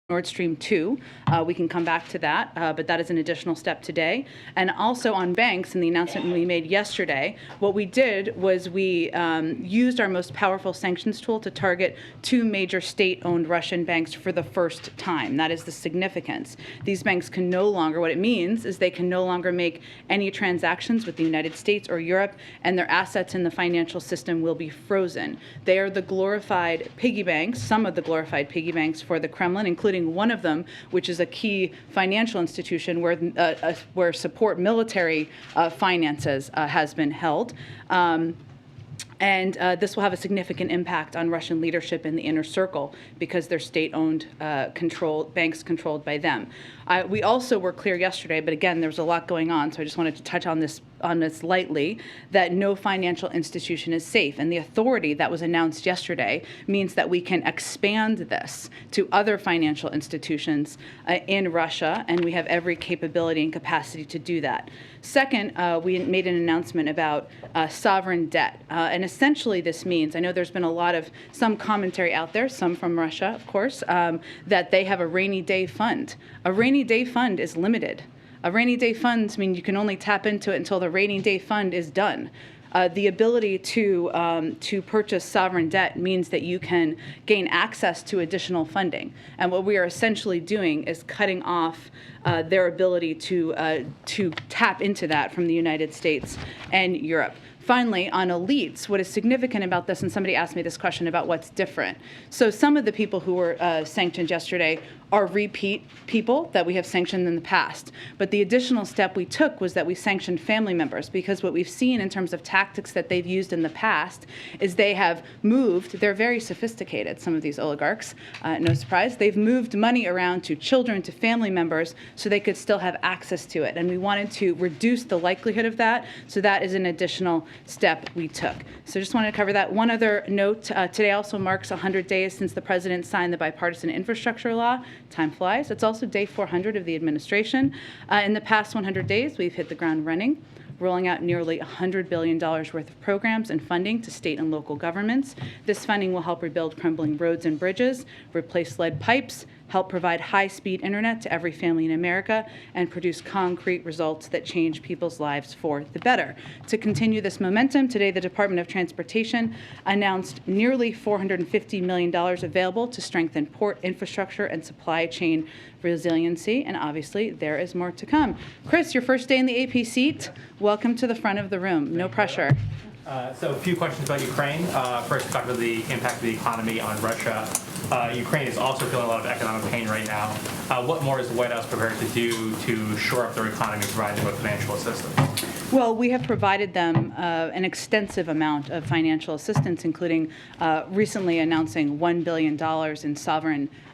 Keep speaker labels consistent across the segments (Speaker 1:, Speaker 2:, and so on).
Speaker 1: Nord Stream 2. We can come back to that, but that is an additional step today. And also on banks, in the announcement we made yesterday, what we did was we used our most powerful sanctions tool to target two major state-owned Russian banks for the first time. That is the significance. These banks can no longer, what it means is they can no longer make any transactions with the United States or Europe, and their assets in the financial system will be frozen. They are the glorified piggy banks, some of the glorified piggy banks for the Kremlin, including one of them, which is a key financial institution where support military finances has been held. And this will have a significant impact on Russian leadership in the inner circle because they're state-owned banks controlled by them. We also were clear yesterday, but again, there was a lot going on, so I just wanted to touch on this lightly, that no financial institution is safe. And the authority that was announced yesterday means that we can expand this to other financial institutions in Russia, and we have every capability and capacity to do that. Second, we made an announcement about sovereign debt. And essentially this means, I know there's been some commentary out there, some from Russia, of course, that they have a rainy day fund. A rainy day fund is limited. A rainy day fund means you can only tap into it until the rainy day fund is done. The ability to purchase sovereign debt means that you can gain access to additional funding. And what we are essentially doing is cutting off their ability to tap into that from the United States and Europe. Finally, on elites, what is significant about this, and somebody asked me this question about what's different. So some of the people who were sanctioned yesterday are repeat people that we have sanctioned in the past. But the additional step we took was that we sanctioned family members, because what we've seen in terms of tactics that they've used in the past is they have moved, they're very sophisticated, some of these oligarchs, no surprise, they've moved money around to children, to family members, so they could still have access to it. And we wanted to reduce the likelihood of that, so that is an additional step we took. So just wanted to cover that. One other note, today also marks 100 days since the president signed the bipartisan infrastructure law. Time flies. It's also day 400 of the administration. In the past 100 days, we've hit the ground running, rolling out nearly $100 billion worth of programs and funding to state and local governments. This funding will help rebuild crumbling roads and bridges, replace lead pipes, help provide high-speed internet to every family in America, and produce concrete results that change people's lives for the better. To continue this momentum, today the Department of Transportation announced nearly $450 million available to strengthen port infrastructure and supply chain resiliency, and obviously there is more to come. Chris, your first day in the AP seat. Welcome to the front of the room. No pressure.
Speaker 2: So a few questions about Ukraine. First, talk about the impact of the economy on Russia. Ukraine is also feeling a lot of economic pain right now. What more is the White House prepared to do to shore up their economy and provide them with financial assistance?
Speaker 1: Well, we have provided them an extensive amount of financial assistance, including recently announcing $1 billion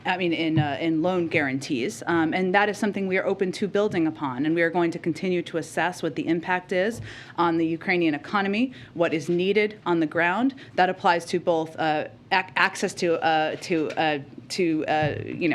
Speaker 1: in loan guarantees. And that is something we are open to building upon. And we are going to continue to assess what the impact is on the Ukrainian economy, what is needed on the ground. That applies to both access to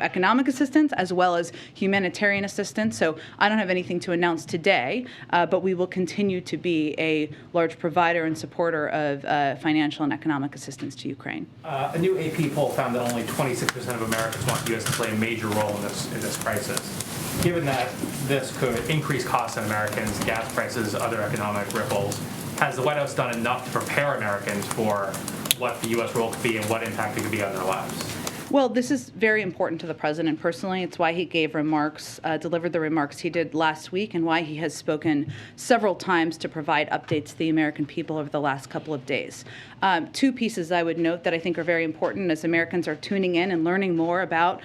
Speaker 1: economic assistance as well as humanitarian assistance. So I don't have anything to announce today, but we will continue to be a large provider and supporter of financial and economic assistance to Ukraine.
Speaker 2: A new AP poll found that only 26% of Americans want the U.S. to play a major role in this crisis. Given that this could increase costs on Americans, gas prices, other economic ripples, has the White House done enough to prepare Americans for what the U.S. role could be and what impact it could be on their lives?
Speaker 1: Well, this is very important to the president personally. It's why he gave delivered the remarks he did last week, and why he has spoken several times to provide updates to the American people over the last couple of days. Two pieces I would note that I think are very important as Americans are tuning in and learning more about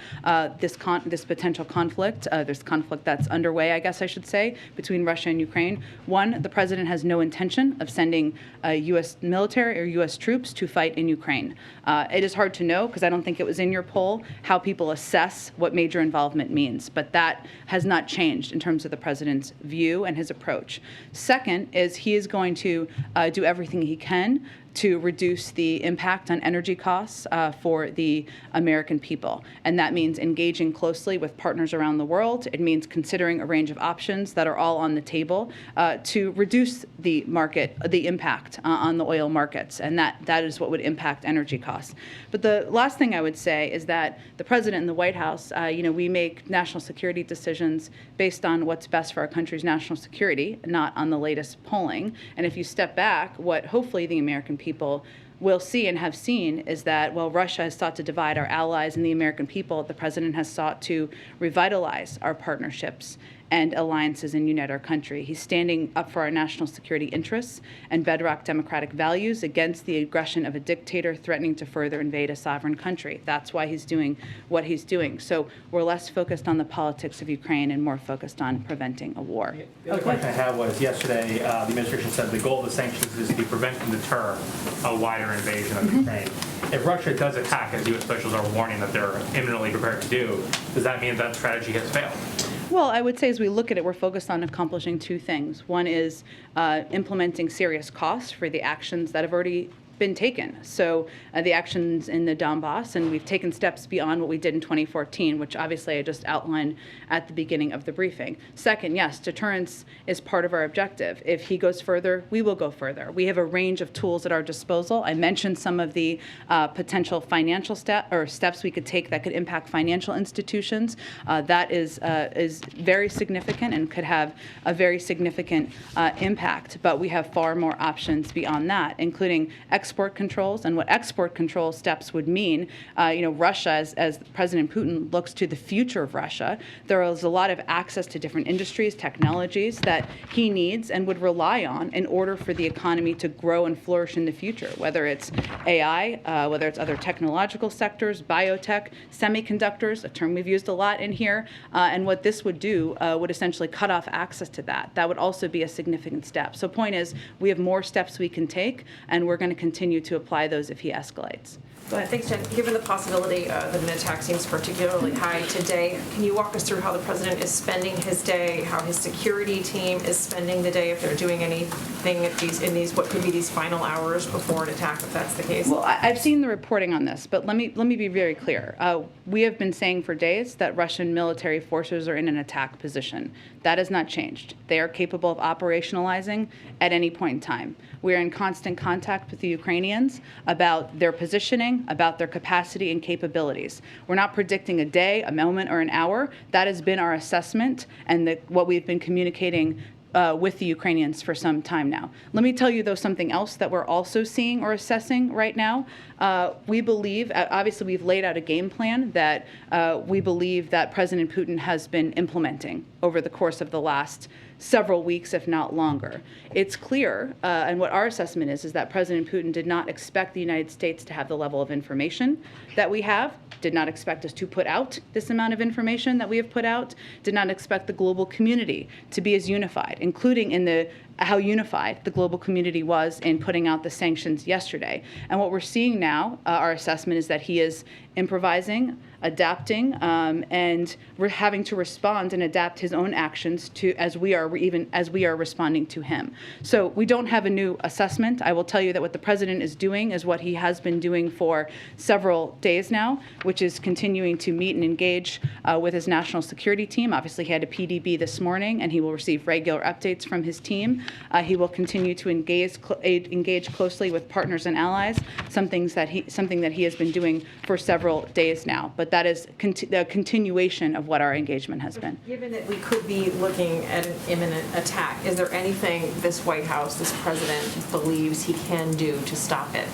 Speaker 1: this potential conflict, this conflict that's underway, I guess I should say, between Russia and Ukraine. One, the president has no intention of sending U.S. military or U.S. troops to fight in Ukraine. It is hard to know, because I don't think it was in your poll, how people assess what major involvement means, but that has not changed in terms of the president's view and his approach. Second is he is going to do everything he can to reduce the impact on energy costs for the American people. And that means engaging closely with partners around the world. It means considering a range of options that are all on the table to reduce the impact on the oil markets. And that is what would impact energy costs. But the last thing I would say is that the President and the White House, we make national security decisions based on what's best for our country's national security, not on the latest polling. And if you step back, what hopefully the American people will see and have seen is that while Russia has sought to divide our allies and the American people, the President has sought to revitalize our partnerships and alliances and unite our country. He's standing up for our national security interests and bedrock democratic values against the aggression of a dictator threatening to further invade a sovereign country. That's why he's doing what he's doing. So we're less focused on the politics of Ukraine and more focused on preventing a war.
Speaker 2: The other question I had was yesterday, the administration said the goal of the sanctions is to prevent and deter a wider invasion of Ukraine. If Russia does attack, as U.S. officials are warning that they're imminently prepared to do, does that mean that strategy has failed?
Speaker 1: Well, I would say as we look at it, we're focused on accomplishing two things. One is implementing serious costs for the actions that have already been taken. So the actions in the Donbass, and we've taken steps beyond what we did in 2014, which obviously I just outlined at the beginning of the briefing. Second, yes, deterrence is part of our objective. If he goes further, we will go further. We have a range of tools at our disposal. I mentioned some of the potential financial steps we could take that could impact financial institutions. That is very significant and could have a very significant impact. But we have far more options beyond that, including export controls. And what export control steps would mean, Russia, as President Putin looks to the future of Russia, there is a lot of access to different industries, technologies that he needs and would rely on in order for the economy to grow and flourish in the future, whether it's AI, whether it's other technological sectors, biotech, semiconductors, a term we've used a lot in here. And what this would do would essentially cut off access to that. That would also be a significant step. So point is, we have more steps we can take, and we're going to continue to apply those if he escalates.
Speaker 3: Thanks, Jen. Given the possibility that an attack seems particularly high today, can you walk us through how the president is spending his day, how his security team is spending the day, if they're doing anything in these what could be these final hours before an attack, if that's the case?
Speaker 1: Well, I've seen the reporting on this, but let me be very clear. We have been saying for days that Russian military forces are in an attack position. That has not changed. They are capable of operationalizing at any point in time. We are in constant contact with the Ukrainians about their positioning, about their capacity and capabilities. We're not predicting a day, a moment, or an hour. That has been our assessment and what we've been communicating with the Ukrainians for some time now. Let me tell you, though, something else that we're also seeing or assessing right now. We believe, obviously, we've laid out a game plan that we believe that President Putin has been implementing over the course of the last several weeks, if not longer. It's clear, and what our assessment is that President Putin did not expect the United States to have the level of information that we have, did not expect us to put out this amount of information that we have put out, did not expect the global community to be as unified, including in how unified the global community was in putting out the sanctions yesterday. And what we're seeing now, our assessment is that he is improvising, adapting, and we're having to respond and adapt his own actions to as we are responding to him. So we don't have a new assessment. I will tell you that what the president is doing is what he has been doing for several days now, which is continuing to meet and engage with his national security team. Obviously, he had a PDB this morning, and he will receive regular updates from his team. He will continue to engage closely with partners and allies, something that he has been doing for several days now. But that is the continuation of what our engagement has been.
Speaker 3: Given that we could be looking at an imminent attack, is there anything this White House, this president, believes he can do to stop it?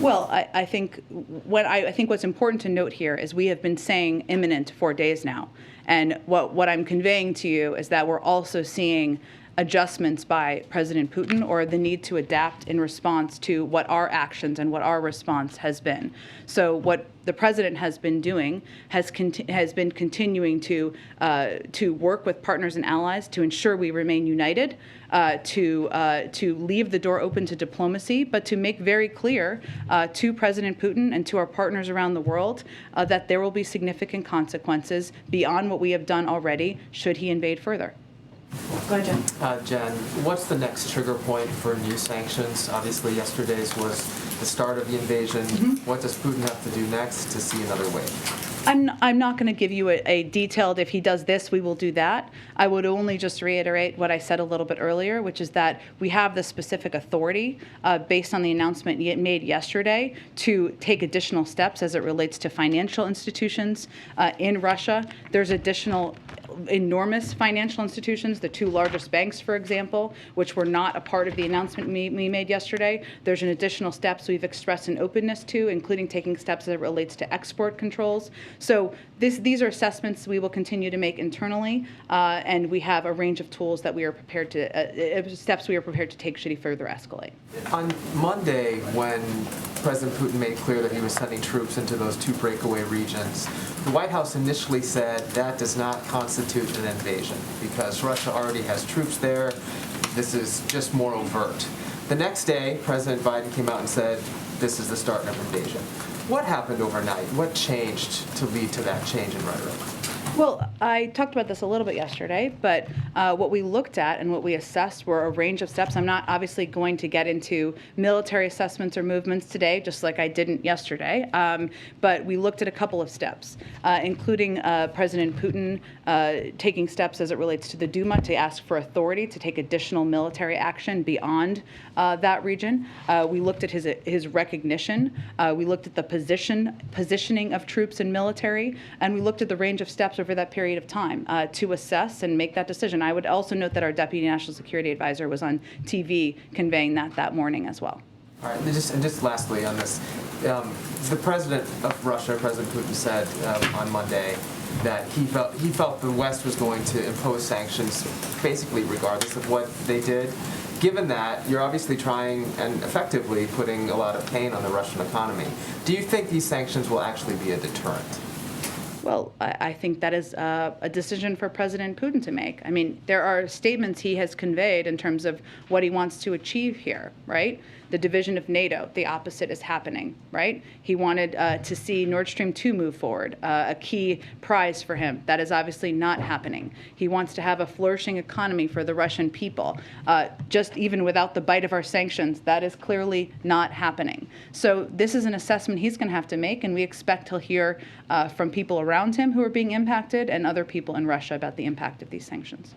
Speaker 1: Well, I think what's important to note here is we have been saying imminent for days now. And what I'm conveying to you is that we're also seeing adjustments by President Putin or the need to adapt in response to what our actions and what our response has been. So what the president has been doing has been continuing to work with partners and allies to ensure we remain united, to leave the door open to diplomacy, but to make very clear to President Putin and to our partners around the world that there will be significant consequences beyond what we have done already should he invade further. Go ahead, Jen.
Speaker 4: Jen, what's the next trigger point for new sanctions? Obviously, yesterday's was the start of the invasion. What does Putin have to do next to see another wave?
Speaker 1: I'm not going to give you a detailed, if he does this, we will do that. I would only just reiterate what I said a little bit earlier, which is that we have the specific authority based on the announcement made yesterday to take additional steps as it relates to financial institutions in Russia. There's additional enormous financial institutions, the two largest banks, for example, which were not a part of the announcement we made yesterday. There's an additional steps we've expressed an openness to, including taking steps as it relates to export controls. So these are assessments we will continue to make internally, and we have a range of tools that we are prepared to, steps we are prepared to take should he further escalate.
Speaker 4: On Monday, when President Putin made clear that he was sending troops into those two breakaway regions, the White House initially said that does not constitute an invasion because Russia already has troops there. This is just more overt. The next day, President Biden came out and said, this is the start of invasion. What happened overnight? What changed to lead to that change in rhetoric?
Speaker 1: Well, I talked about this a little bit yesterday, but what we looked at and what we assessed were a range of steps. I'm not obviously going to get into military assessments or movements today, just like I didn't yesterday, but we looked at a couple of steps, including President Putin taking steps as it relates to the Duma to ask for authority to take additional military action beyond that region. We looked at his recognition. We looked at the positioning of troops and military, and we looked at the range of steps over that period of time to assess and make that decision. I would also note that our Deputy National Security Advisor was on TV conveying that morning as well.
Speaker 4: All right, and just lastly on this, the president of Russia, President Putin, said on Monday that he felt the West was going to impose sanctions basically regardless of what they did. Given that, you're obviously trying and effectively putting a lot of pain on the Russian economy. Do you think these sanctions will actually be a deterrent?
Speaker 1: Well, I think that is a decision for President Putin to make. I mean, there are statements he has conveyed in terms of what he wants to achieve here, right? The division of NATO, the opposite is happening, right? He wanted to see Nord Stream 2 move forward, a key prize for him. That is obviously not happening. He wants to have a flourishing economy for the Russian people. Just even without the bite of our sanctions, that is clearly not happening. So this is an assessment he's going to have to make, and we expect he'll hear from people around him who are being impacted and other people in Russia about the impact of these sanctions.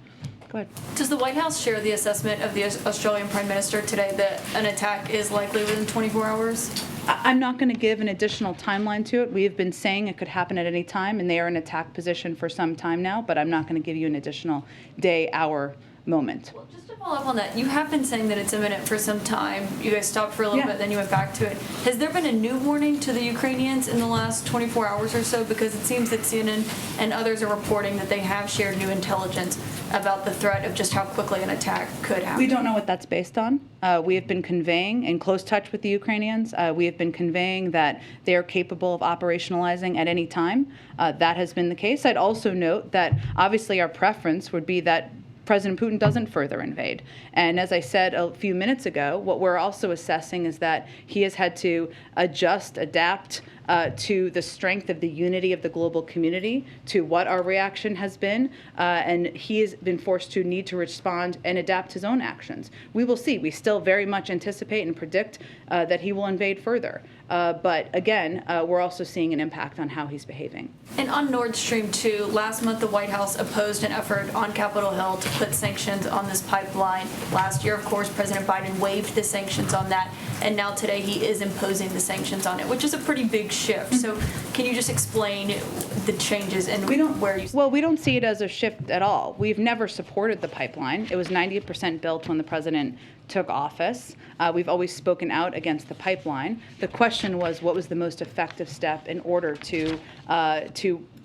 Speaker 1: Go ahead.
Speaker 5: Does the White House share the assessment of the Australian Prime Minister today that an attack is likely within 24 hours?
Speaker 1: I'm not going to give an additional timeline to it. We have been saying it could happen at any time, and they are in attack position for some time now, but I'm not going to give you an additional day, hour, moment.
Speaker 5: Well, just to follow up on that, you have been saying that it's imminent for some time. You guys stopped for a little bit, then you went back to it. Has there been a new warning to the Ukrainians in the last 24 hours or so? Because it seems that CNN and others are reporting that they have shared new intelligence about the threat of just how quickly an attack could happen.
Speaker 1: We don't know what that's based on. We have been conveying, in close touch with the Ukrainians, we have been conveying that they are capable of operationalizing at any time. That has been the case. I'd also note that obviously our preference would be that President Putin doesn't further invade. And as I said a few minutes ago, what we're also assessing is that he has had to adjust, adapt to the strength of the unity of the global community, to what our reaction has been, and he has been forced to need to respond and adapt his own actions. We will see. We still very much anticipate and predict that he will invade further. But again, we're also seeing an impact on how he's behaving.
Speaker 5: And on Nord Stream 2, last month the White House opposed an effort on Capitol Hill to put sanctions on this pipeline. Last year, of course, President Biden waived the sanctions on that, and now today he is imposing the sanctions on it, which is a pretty big shift. So can you just explain the changes and where you...
Speaker 1: Well, we don't see it as a shift at all. We've never supported the pipeline. It was 90% built when the president took office. We've always spoken out against the pipeline. The question was, what was the most effective step in order to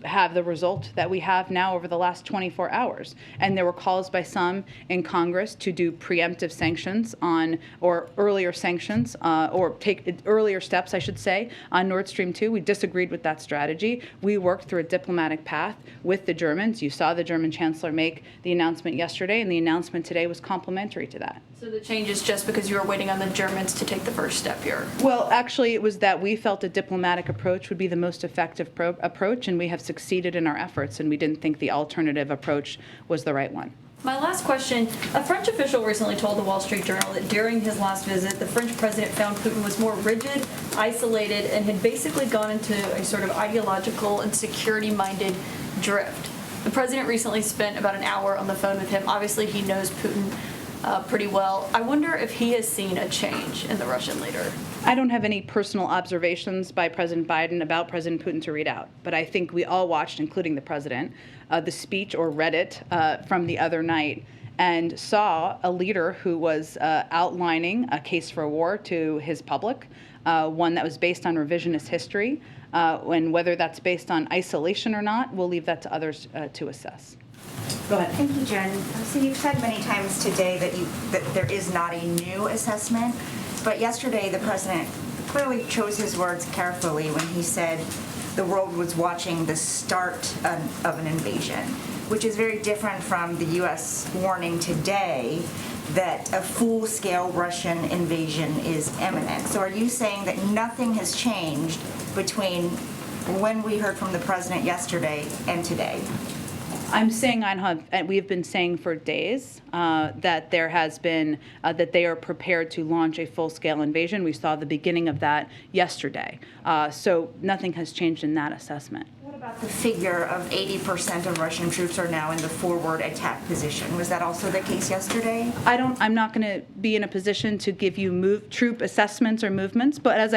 Speaker 1: have the result that we have now over the last 24 hours? And there were calls by some in Congress to do preemptive sanctions on, or earlier sanctions, or take earlier steps, I should say, on Nord Stream 2. We disagreed with that strategy. We worked through a diplomatic path with the Germans. You saw the German chancellor make the announcement yesterday, and the announcement today was complementary to that.
Speaker 5: So the change is just because you were waiting on the Germans to take the first step here?
Speaker 1: Well, actually, it was that we felt a diplomatic approach would be the most effective approach, and we have succeeded in our efforts, and we didn't think the alternative approach was the right one.
Speaker 5: My last question, a French official recently told the Wall Street Journal that during his last visit, the French president found Putin was more rigid, isolated, and had basically gone into a sort of ideological and security-minded drift. The president recently spent about an hour on the phone with him. Obviously, he knows Putin pretty well. I wonder if he has seen a change in the Russian leader.
Speaker 1: I don't have any personal observations by President Biden about President Putin to read out, but I think we all watched, including the president, the speech or read it from the other night and saw a leader who was outlining a case for war to his public, one that was based on revisionist history, and whether that's based on isolation or not, we'll leave that to others to assess. Go ahead.
Speaker 6: Thank you, Jen. So you've said many times today that there is not a new assessment, but yesterday the president clearly chose his words carefully when he said the world was watching the start of an invasion, which is very different from the U.S. warning today that a full-scale Russian invasion is imminent. So are you saying that nothing has changed between when we heard from the president yesterday and today?
Speaker 1: I'm saying we have been saying for days that there has been that they are prepared to launch a full-scale invasion. We saw the beginning of that yesterday. So nothing has changed in that assessment.
Speaker 6: What about the figure of 80% of Russian troops are now in the forward attack position? Was that also the case yesterday?
Speaker 1: I'm not going to be in a position to give you troop assessments or movements, but as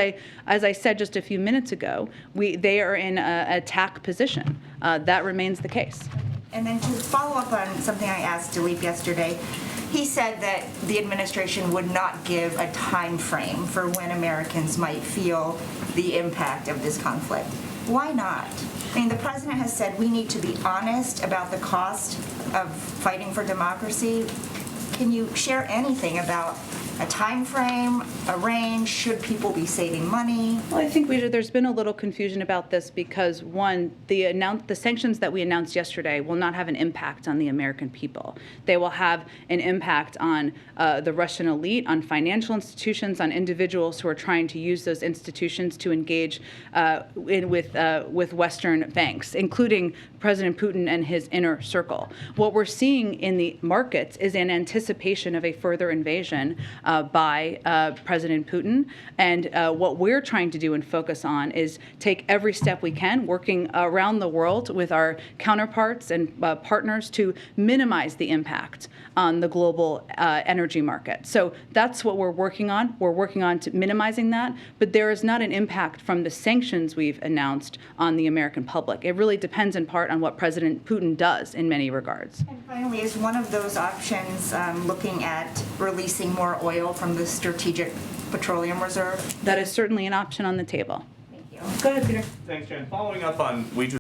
Speaker 1: I said just a few minutes ago, they are in an attack position. That remains the case.
Speaker 6: And then to follow up on something I asked Dileep yesterday, he said that the administration would not give a time frame for when Americans might feel the impact of this conflict. Why not? I mean, the president has said we need to be honest about the cost of fighting for democracy. Can you share anything about a time frame, a range? Should people be saving money?
Speaker 1: Well, I think there's been a little confusion about this because, one, the sanctions that we announced yesterday will not have an impact on the American people. They will have an impact on the Russian elite, on financial institutions, on individuals who are trying to use those institutions to engage with Western banks, including President Putin and his inner circle. What we're seeing in the markets is an anticipation of a further invasion by President Putin. And what we're trying to do and focus on is take every step we can, working around the world with our counterparts and partners to minimize the impact on the global energy market. So that's what we're working on. We're working on minimizing that, but there is not an impact from the sanctions we've announced on the American public. It really depends in part on what President Putin does in many regards.
Speaker 6: And finally, is one of those options looking at releasing more oil from the Strategic Petroleum Reserve?
Speaker 1: That is certainly an option on the table.
Speaker 6: Thank you.
Speaker 1: Go ahead, Peter.
Speaker 7: Thanks, Jen. Following up on Weidrich's